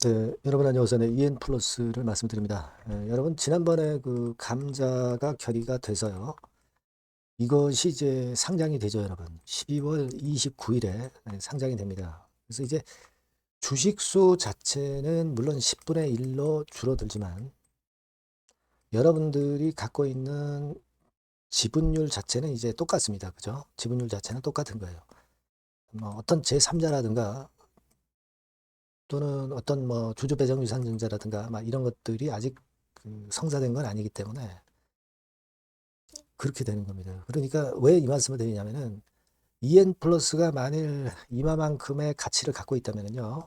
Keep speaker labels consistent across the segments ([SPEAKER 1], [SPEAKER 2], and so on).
[SPEAKER 1] 네, 여러분 안녕하세요. 네, EN 플러스를 말씀드립니다. 여러분 지난번에 그 감자가 결의가 돼서요. 이것이 이제 상장이 되죠, 여러분. 12월 29일에 상장이 됩니다. 그래서 이제 주식수 자체는 물론 10분의 1로 줄어들지만 여러분들이 갖고 있는 지분율 자체는 이제 똑같습니다. 그죠? 지분율 자체는 똑같은 거예요. 뭐 어떤 제3자라든가 또는 어떤 뭐 주주 배정 유상증자라든가 막 이런 것들이 아직 그 성사된 건 아니기 때문에 그렇게 되는 겁니다. 그러니까 왜 이 말씀을 드리냐면은 EN 플러스가 만일 이마만큼의 가치를 갖고 있다면요.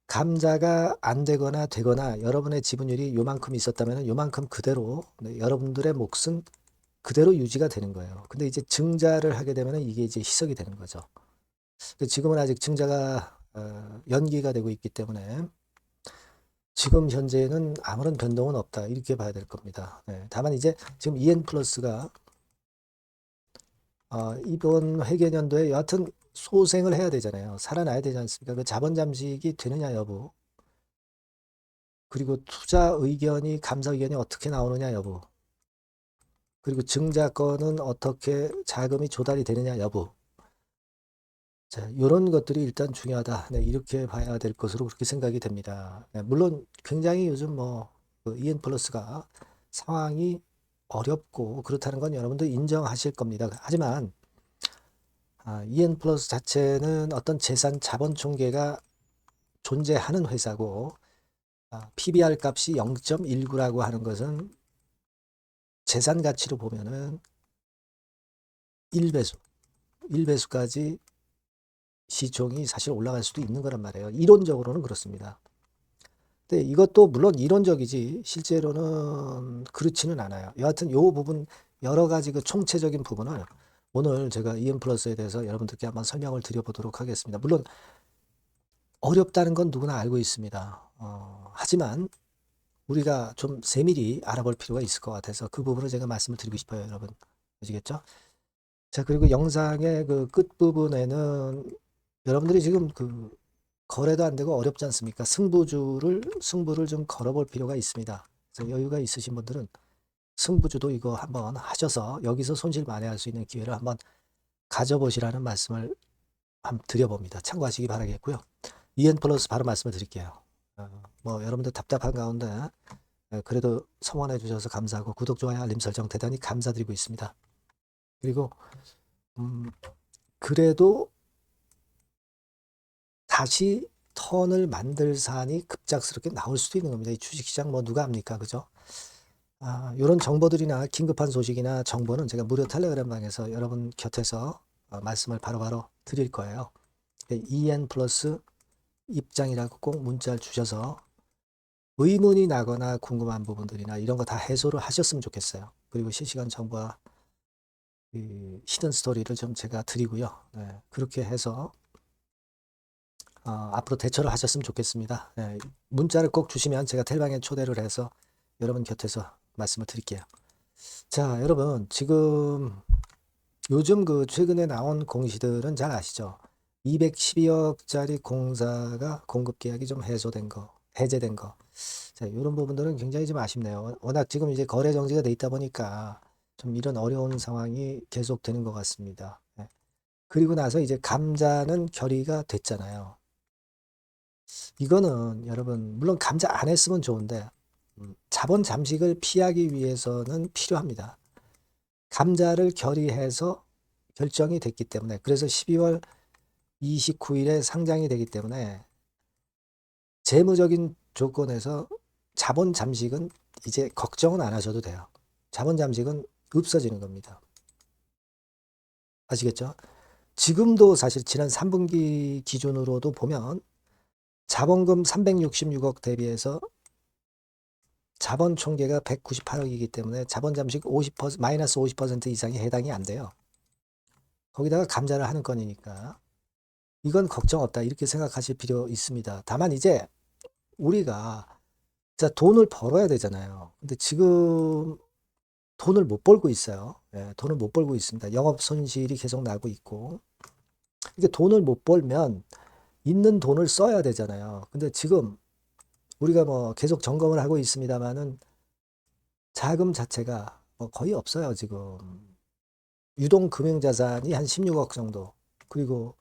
[SPEAKER 1] 감자가 안 되거나 되거나 여러분의 지분율이 요만큼 있었다면 요만큼 그대로 여러분들의 몫은 그대로 유지가 되는 거예요. 근데 이제 증자를 하게 되면 이게 이제 희석이 되는 거죠. 지금은 아직 증자가 연기가 되고 있기 때문에 지금 현재는 아무런 변동은 없다. 이렇게 봐야 될 겁니다. 네, 다만 이제 지금 EN 플러스가 이번 회계연도에 여하튼 소생을 해야 되잖아요. 살아나야 되지 않습니까? 그 자본 잠식이 되느냐 여부, 그리고 투자 의견이 감사 의견이 어떻게 나오느냐 여부, 그리고 증자권은 어떻게 자금이 조달이 되느냐 여부. 자, 이런 것들이 일단 중요하다. 네, 이렇게 봐야 될 것으로 그렇게 생각이 됩니다. 네, 물론 굉장히 요즘 그 EN 플러스가 상황이 어렵고 그렇다는 건 여러분도 인정하실 겁니다. 하지만 EN 플러스 자체는 어떤 재산 자본 총계가 존재하는 회사고 PBR 값이 0.19라고 하는 것은 재산 가치로 보면은 1배수, 1배수까지 시총이 사실 올라갈 수도 있는 거란 말이에요. 이론적으로는 그렇습니다. 근데 이것도 물론 이론적이지 실제로는 그렇지는 않아요. 여하튼 요 부분 여러 가지 그 총체적인 부분을 오늘 제가 EN 플러스에 대해서 여러분들께 한번 설명을 드려보도록 하겠습니다. 물론 어렵다는 건 누구나 알고 있습니다. 하지만 우리가 좀 세밀히 알아볼 필요가 있을 것 같아서 그 부분을 제가 말씀을 드리고 싶어요, 여러분. 아시겠죠? 자, 그리고 영상의 그 끝부분에는 여러분들이 지금 그 거래도 안 되고 어렵지 않습니까? 승부를 좀 걸어볼 필요가 있습니다. 그래서 여유가 있으신 분들은 승부주도 이거 한번 하셔서 여기서 손실 만회할 수 있는 기회를 한번 가져보시라는 말씀을 한번 드려봅니다. 참고하시기 바라겠고요. EN 플러스 바로 말씀을 드릴게요. 뭐 여러분들 답답한 가운데 그래도 성원해 주셔서 감사하고 구독, 좋아요, 알림 설정 대단히 감사드리고 있습니다. 그리고 그래도 다시 턴을 만들 사안이 급작스럽게 나올 수도 있는 겁니다. 이 주식시장 뭐 누가 합니까? 그죠? 이런 정보들이나 긴급한 소식이나 정보는 제가 무료 텔레그램 방에서 여러분 곁에서 말씀을 바로바로 드릴 거예요. EN 플러스 입장이라고 꼭 문자를 주셔서 의문이 나거나 궁금한 부분들이나 이런 거 다 해소를 하셨으면 좋겠어요. 그리고 실시간 정보와 히든 스토리를 좀 제가 드리고요. 네, 그렇게 해서 앞으로 대처를 하셨으면 좋겠습니다. 네, 문자를 꼭 주시면 제가 텔방에 초대를 해서 여러분 곁에서 말씀을 드릴게요. 자, 여러분 지금 요즘 그 최근에 나온 공시들은 잘 아시죠? 212억짜리 공사가 공급 계약이 좀 해제된 거. 자, 이런 부분들은 굉장히 좀 아쉽네요. 워낙 지금 이제 거래 정지가 돼 있다 보니까 좀 이런 어려운 상황이 계속되는 것 같습니다. 네. 그리고 나서 이제 감자는 결의가 됐잖아요. 이거는 여러분 물론 감자 안 했으면 좋은데 자본 잠식을 피하기 위해서는 필요합니다. 감자를 결의해서 결정이 됐기 때문에 그래서 12월 29일에 상장이 되기 때문에 재무적인 조건에서 자본 잠식은 이제 걱정은 안 하셔도 돼요. 자본 잠식은 없어지는 겁니다. 아시겠죠? 지금도 사실 지난 3분기 기준으로도 보면 자본금 366억 대비해서 자본 총계가 198억이기 때문에 자본 잠식 50%, 마이너스 50% 이상이 해당이 안 돼요. 거기다가 감자를 하는 건이니까 이건 걱정 없다 이렇게 생각하실 필요 있습니다. 다만 이제 우리가 자 돈을 벌어야 되잖아요. 근데 지금 돈을 못 벌고 있어요. 예, 돈을 못 벌고 있습니다. 영업 손실이 계속 나고 있고 이게 돈을 못 벌면 있는 돈을 써야 되잖아요. 근데 지금 우리가 뭐 계속 점검을 하고 있습니다만은 자금 자체가 뭐 거의 없어요, 지금. 유동 금융자산이 한 16억 정도. 그리고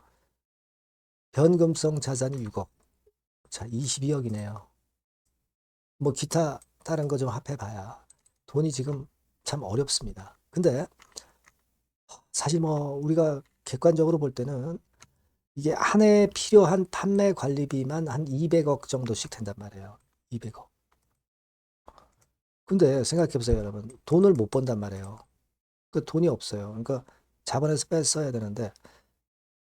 [SPEAKER 1] 변금성 자산이 6억. 자, 22억이네요. 뭐 기타 다른 거 좀 합해 봐야 돈이 지금 참 어렵습니다. 근데 사실 뭐 우리가 객관적으로 볼 때는 이게 한 해에 필요한 판매 관리비만 한 200억 정도씩 된단 말이에요. 200억. 근데 생각해 보세요, 여러분. 돈을 못 번단 말이에요. 그 돈이 없어요. 그러니까 자본에서 뺐어야 되는데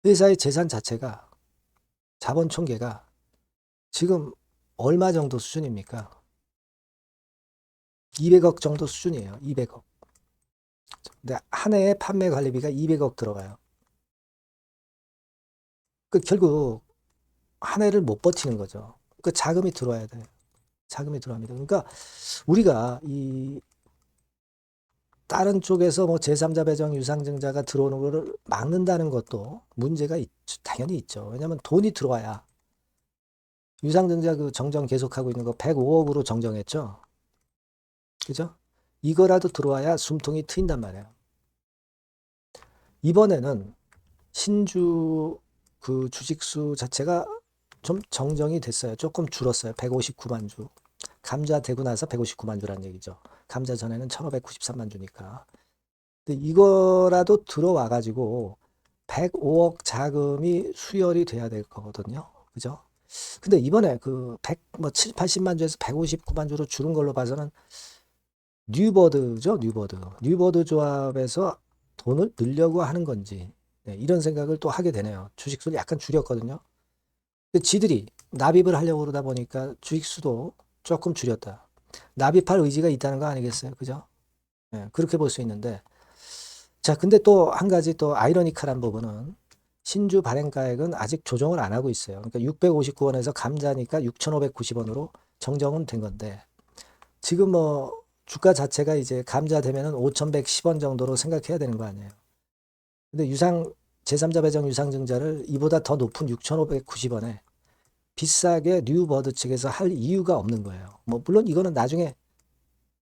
[SPEAKER 1] 회사의 재산 자체가 자본 총계가 지금 얼마 정도 수준입니까? 200억 정도 수준이에요. 200억. 근데 한 해에 판매 관리비가 200억 들어가요. 그 결국 한 해를 못 버티는 거죠. 그 자금이 들어와야 돼요. 자금이 들어갑니다. 그러니까 우리가 이 다른 쪽에서 뭐 제3자 배정 유상증자가 들어오는 거를 막는다는 것도 문제가 당연히 있죠. 왜냐하면 돈이 들어와야 유상증자 그 정정 계속하고 있는 거 105억으로 정정했죠. 그죠? 이거라도 들어와야 숨통이 트인단 말이에요. 이번에는 신주 그 주식수 자체가 좀 정정이 됐어요. 조금 줄었어요. 159만 주. 감자 되고 나서 159만 주란 얘기죠. 감자 전에는 1593만 주니까. 근데 이거라도 들어와 가지고 105억 자금이 수혈이 돼야 될 거거든요. 그죠? 근데 이번에 그 100, 뭐 7, 80만 주에서 159만 주로 줄은 걸로 봐서는 뉴버드죠, 뉴버드. 뉴버드 조합에서 돈을 늘려고 하는 건지, 네, 이런 생각을 또 하게 되네요. 주식수를 약간 줄였거든요. 근데 지들이 납입을 하려고 그러다 보니까 주식수도 조금 줄였다. 납입할 의지가 있다는 거 아니겠어요? 그죠? 네, 그렇게 볼 수 있는데. 자, 근데 또 한 가지 또 아이러니컬한 부분은 신주 발행가액은 아직 조정을 안 하고 있어요. 그러니까 659원에서 감자니까 6,590원으로 정정은 된 건데, 지금 뭐 주가 자체가 이제 감자 되면은 5,110원 정도로 생각해야 되는 거 아니에요. 근데 제3자 배정 유상증자를 이보다 더 높은 6,590원에 비싸게 뉴버드 측에서 할 이유가 없는 거예요. 뭐 물론 이거는 나중에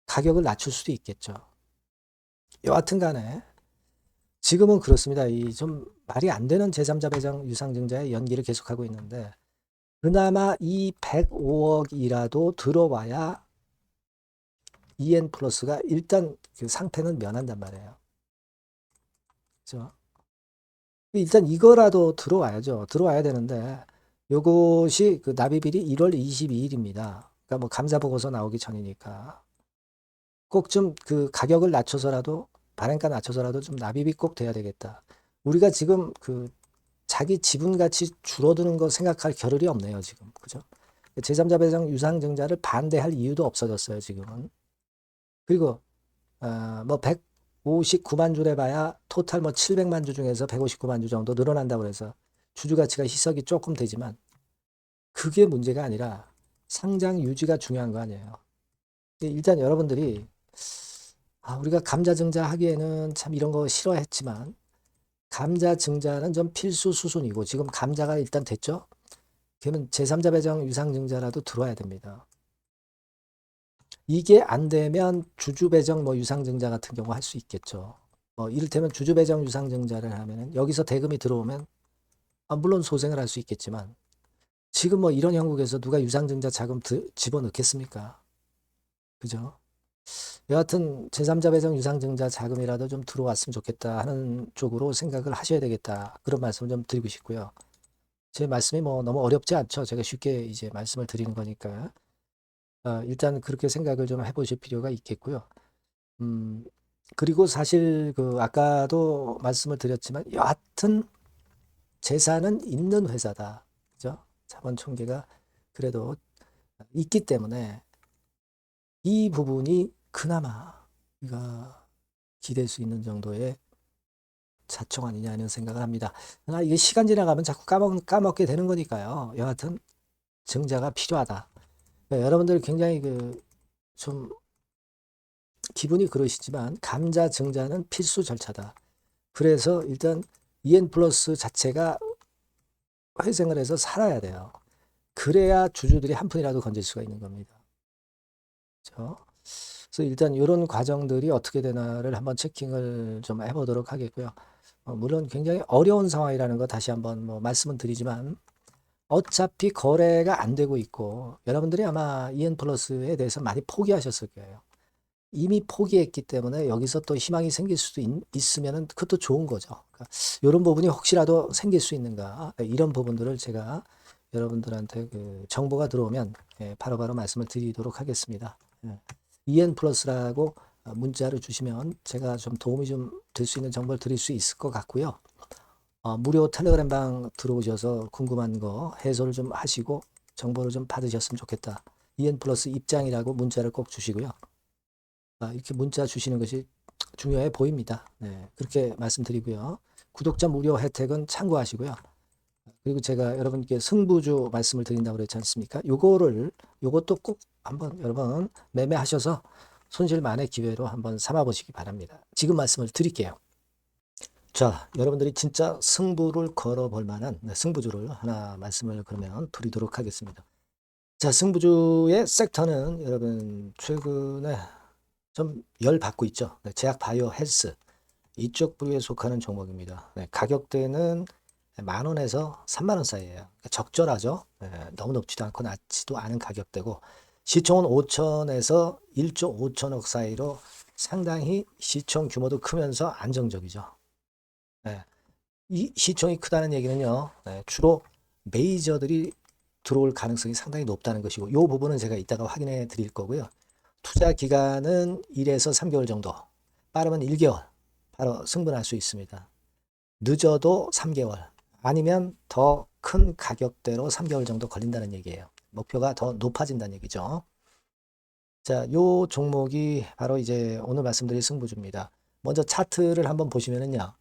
[SPEAKER 1] 가격을 낮출 수도 있겠죠. 여하튼 간에 지금은 그렇습니다. 이 좀 말이 안 되는 제3자 배정 유상증자의 연기를 계속하고 있는데 그나마 이 105억이라도 들어와야 EN 플러스가 일단 그 상태는 면한단 말이에요. 그죠? 일단 이거라도 들어와야죠. 들어와야 되는데 요것이 그 납입일이 1월 22일입니다. 그러니까 뭐 감사 보고서 나오기 전이니까 꼭 좀 그 가격을 낮춰서라도 발행가 낮춰서라도 좀 납입이 꼭 돼야 되겠다. 우리가 지금 그 자기 지분 가치 줄어드는 거 생각할 겨를이 없네요, 지금. 그죠? 제3자 배정 유상증자를 반대할 이유도 없어졌어요, 지금은. 그리고 뭐 159만 주래 봐야 토탈 뭐 700만 주 중에서 159만 주 정도 늘어난다고 해서 주주 가치가 희석이 조금 되지만 그게 문제가 아니라 상장 유지가 중요한 거 아니에요. 일단 여러분들이 우리가 감자 증자 하기에는 참 이런 거 싫어했지만 감자 증자는 좀 필수 수순이고 지금 감자가 일단 됐죠? 그러면 제3자 배정 유상 증자라도 들어와야 됩니다. 이게 안 되면 주주 배정 뭐 유상 증자 같은 경우 할 수 있겠죠. 이를테면 주주 배정 유상 증자를 하면은 여기서 대금이 들어오면 물론 소생을 할 수 있겠지만 지금 뭐 이런 형국에서 누가 유상 증자 자금 집어넣겠습니까? 그죠? 여하튼 제3자 배정 유상증자 자금이라도 좀 들어왔으면 좋겠다 하는 쪽으로 생각을 하셔야 되겠다. 그런 말씀을 좀 드리고 싶고요. 제 말씀이 뭐 너무 어렵지 않죠. 제가 쉽게 이제 말씀을 드리는 거니까. 일단 그렇게 생각을 좀 해보실 필요가 있겠고요. 음, 그리고 사실 그 아까도 말씀을 드렸지만 여하튼 재산은 있는 회사다. 그죠? 자본 총계가 그래도 있기 때문에 이 부분이 그나마 우리가 기댈 수 있는 정도의 자총 아니냐 하는 생각을 합니다. 그러나 이게 시간 지나가면 자꾸 까먹게 되는 거니까요. 여하튼 증자가 필요하다. 여러분들 굉장히 좀 기분이 그러시지만 감자 증자는 필수 절차다. 그래서 일단 EN 플러스 자체가 회생을 해서 살아야 돼요. 그래야 주주들이 한 푼이라도 건질 수가 있는 겁니다. 그렇죠? 그래서 일단 이런 과정들이 어떻게 되나를 한번 체킹을 좀 해보도록 하겠고요. 물론 굉장히 어려운 상황이라는 거 다시 한번 뭐 말씀은 드리지만 어차피 거래가 안 되고 있고 여러분들이 아마 EN 플러스에 대해서 많이 포기하셨을 거예요. 이미 포기했기 때문에 여기서 또 희망이 생길 수도 있으면 그것도 좋은 거죠. 그러니까 이런 부분이 혹시라도 생길 수 있는가 이런 부분들을 제가 여러분들한테 그 정보가 들어오면 바로바로 말씀을 드리도록 하겠습니다. EN 플러스라고 문자를 주시면 제가 좀 도움이 좀 될 수 있는 정보를 드릴 수 있을 것 같고요. 무료 텔레그램방 들어오셔서 궁금한 거 해소를 좀 하시고 정보를 좀 받으셨으면 좋겠다. EN 플러스 입장이라고 문자를 꼭 주시고요. 이렇게 문자 주시는 것이 중요해 보입니다. 네, 그렇게 말씀드리고요. 구독자 무료 혜택은 참고하시고요. 그리고 제가 여러분께 승부주 말씀을 드린다고 그랬지 않습니까? 요것도 꼭 한번 여러분 매매하셔서 손실만의 기회로 한번 삼아 보시기 바랍니다. 지금 말씀을 드릴게요. 자, 여러분들이 진짜 승부를 걸어볼 만한 승부주를 하나 말씀을 그러면 드리도록 하겠습니다. 자, 승부주의 섹터는 여러분 최근에 좀 열 받고 있죠. 제약 바이오 헬스 이쪽 부류에 속하는 종목입니다. 가격대는 10,000원에서 30,000원 사이에요. 그러니까 적절하죠. 너무 높지도 않고 낮지도 않은 가격대고 시총은 5천에서 1조 5천억 사이로 상당히 시총 규모도 크면서 안정적이죠. 이 시총이 크다는 얘기는요. 주로 메이저들이 들어올 가능성이 상당히 높다는 것이고 이 부분은 제가 이따가 확인해 드릴 거고요. 투자 기간은 1에서 3개월 정도, 빠르면 1개월 바로 승분할 수 있습니다. 늦어도 3개월, 아니면 더 큰 가격대로 3개월 정도 걸린다는 얘기예요. 목표가 더 높아진다는 얘기죠. 자, 요 종목이 바로 이제 오늘 말씀드릴 승부주입니다. 먼저 차트를 한번 보시면은요.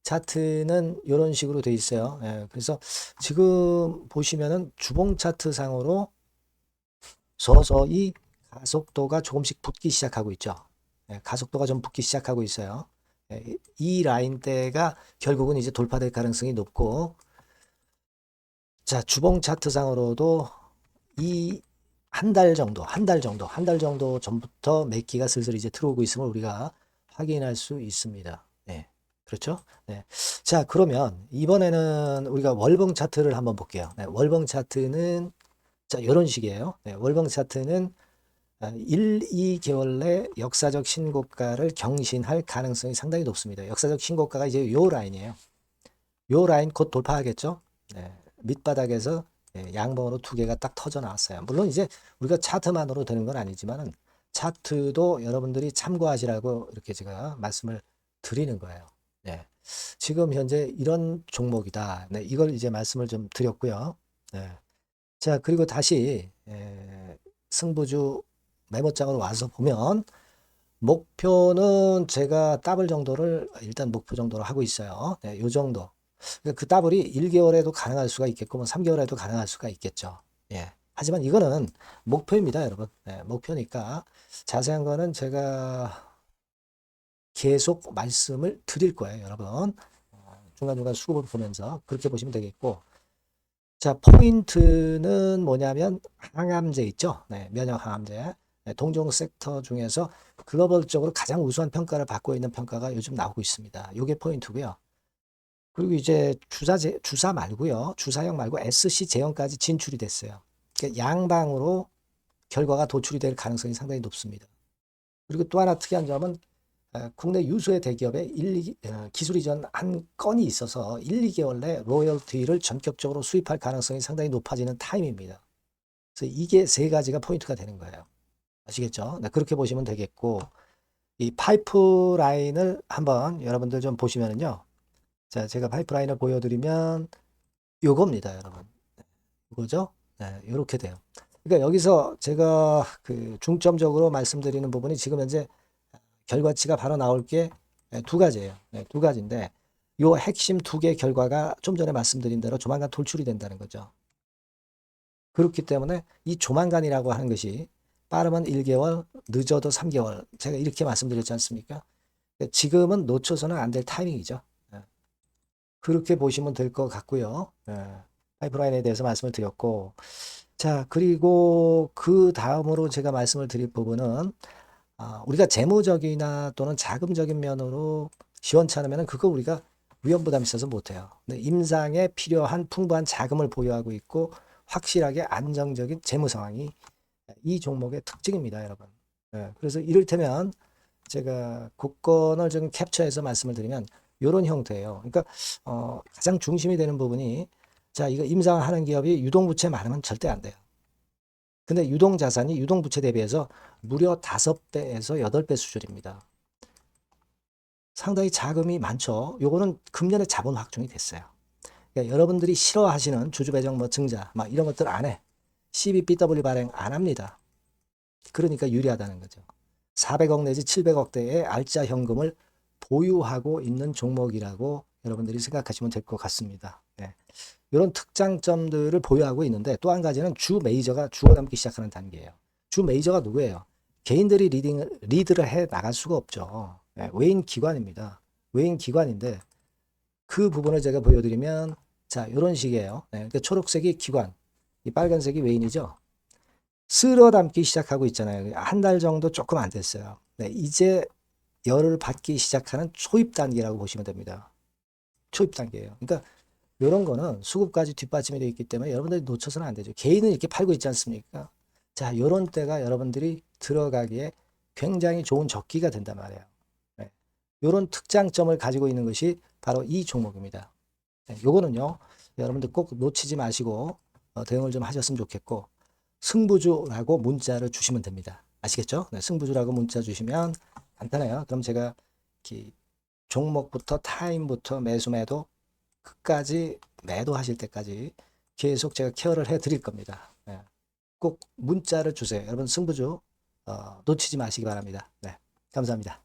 [SPEAKER 1] 차트는 이런 식으로 돼 있어요. 그래서 지금 보시면은 주봉 차트 상으로 서서히 가속도가 조금씩 붙기 시작하고 있죠. 가속도가 좀 붙기 시작하고 있어요. 이 라인대가 결국은 이제 돌파될 가능성이 높고, 자, 주봉 차트상으로도 이 한 달 정도 전부터 매기가 슬슬 이제 들어오고 있음을 우리가 확인할 수 있습니다. 그렇죠? 자, 그러면 이번에는 우리가 월봉 차트를 한번 볼게요. 월봉 차트는 자, 이런 식이에요. 월봉 차트는 1, 2개월 내 역사적 신고가를 경신할 가능성이 상당히 높습니다. 역사적 신고가가 이제 요 라인이에요. 요 라인 곧 돌파하겠죠? 밑바닥에서 양봉으로 두 개가 딱 터져 나왔어요. 물론 이제 우리가 차트만으로 되는 건 아니지만은 차트도 여러분들이 참고하시라고 이렇게 제가 말씀을 드리는 거예요. 지금 현재 이런 종목이다. 이걸 이제 말씀을 좀 드렸고요. 자, 그리고 다시 승부주 메모장으로 와서 보면 목표는 제가 더블 정도를 일단 목표 정도로 하고 있어요. 요 정도. 그 더블이 1개월에도 가능할 수가 있겠고 뭐 3개월에도 가능할 수가 있겠죠. 하지만 이거는 목표입니다, 여러분. 목표니까 자세한 거는 제가 계속 말씀을 드릴 거예요, 여러분. 중간중간 수급을 보면서 그렇게 보시면 되겠고. 자, 포인트는 뭐냐면 항암제 있죠. 면역 항암제. 동종 섹터 중에서 글로벌적으로 가장 우수한 평가를 받고 있는 평가가 요즘 나오고 있습니다. 이게 포인트고요. 그리고 이제 주사 말고요. 주사형 말고 SC 제형까지 진출이 됐어요. 그러니까 양방으로 결과가 도출이 될 가능성이 상당히 높습니다. 그리고 또 하나 특이한 점은 국내 유수의 대기업에 기술 이전 한 건이 있어서 1, 2개월 내 로열티를 전격적으로 수입할 가능성이 상당히 높아지는 타임입니다. 그래서 이게 세 가지가 포인트가 되는 거예요. 아시겠죠? 그렇게 보시면 되겠고, 이 파이프라인을 한번 여러분들 좀 보시면은요. 자, 제가 파이프라인을 보여드리면 요겁니다, 여러분. 이거죠? 이렇게 돼요. 그러니까 여기서 제가 그 중점적으로 말씀드리는 부분이 지금 현재 결과치가 바로 나올 게 두 가지예요. 두 가지인데 요 핵심 두 개 결과가 좀 전에 말씀드린 대로 조만간 돌출이 된다는 거죠. 그렇기 때문에 이 조만간이라고 하는 것이 빠르면 1개월, 늦어도 3개월. 제가 이렇게 말씀드렸지 않습니까? 지금은 놓쳐서는 안 될 타이밍이죠. 그렇게 보시면 될 것 같고요. 파이프라인에 대해서 말씀을 드렸고, 자, 그리고 그 다음으로 제가 말씀을 드릴 부분은, 우리가 재무적이나 또는 자금적인 면으로 시원치 않으면 그거 우리가 위험 부담이 있어서 못해요. 근데 임상에 필요한 풍부한 자금을 보유하고 있고 확실하게 안정적인 재무 상황이 이 종목의 특징입니다, 여러분. 예, 그래서 이를테면 제가 국권을 좀 캡처해서 말씀을 드리면 이런 형태예요. 그러니까 가장 중심이 되는 부분이, 자, 이거 임상하는 기업이 유동부채 많으면 절대 안 돼요. 근데 유동자산이 유동부채 대비해서 무려 5배에서 8배 수준입니다. 상당히 자금이 많죠. 요거는 금년에 자본 확충이 됐어요. 그러니까 여러분들이 싫어하시는 주주배정 뭐 증자 막 이런 것들 안 해. CBBW 발행 안 합니다. 그러니까 유리하다는 거죠. 400억 내지 700억대의 알짜 현금을 보유하고 있는 종목이라고 여러분들이 생각하시면 될 것 같습니다. 네. 이런 특장점들을 보유하고 있는데, 또 한 가지는 주 메이저가 죽어남기 시작하는 단계예요. 주 메이저가 누구예요? 개인들이 리드를 해 나갈 수가 없죠. 네. 외인 기관입니다. 외인 기관인데 그 부분을 제가 보여드리면, 자, 이런 식이에요. 네. 그러니까 초록색이 기관, 이 빨간색이 외인이죠. 쓸어 담기 시작하고 있잖아요. 한 달 정도 조금 안 됐어요. 네, 이제 열을 받기 시작하는 초입 단계라고 보시면 됩니다. 초입 단계예요. 그러니까 이런 거는 수급까지 뒷받침이 되어 있기 때문에 여러분들이 놓쳐서는 안 되죠. 개인은 이렇게 팔고 있지 않습니까? 자, 이런 때가 여러분들이 들어가기에 굉장히 좋은 적기가 된단 말이에요. 네. 이런 특장점을 가지고 있는 것이 바로 이 종목입니다. 네, 요거는요, 여러분들 꼭 놓치지 마시고 대응을 좀 하셨으면 좋겠고, 승부주라고 문자를 주시면 됩니다. 아시겠죠? 네, 승부주라고 문자 주시면 간단해요. 그럼 제가 이렇게 종목부터 타임부터 매수 매도 끝까지 매도하실 때까지 계속 제가 케어를 해 드릴 겁니다. 네, 꼭 문자를 주세요. 여러분 승부주 놓치지 마시기 바랍니다. 네, 감사합니다.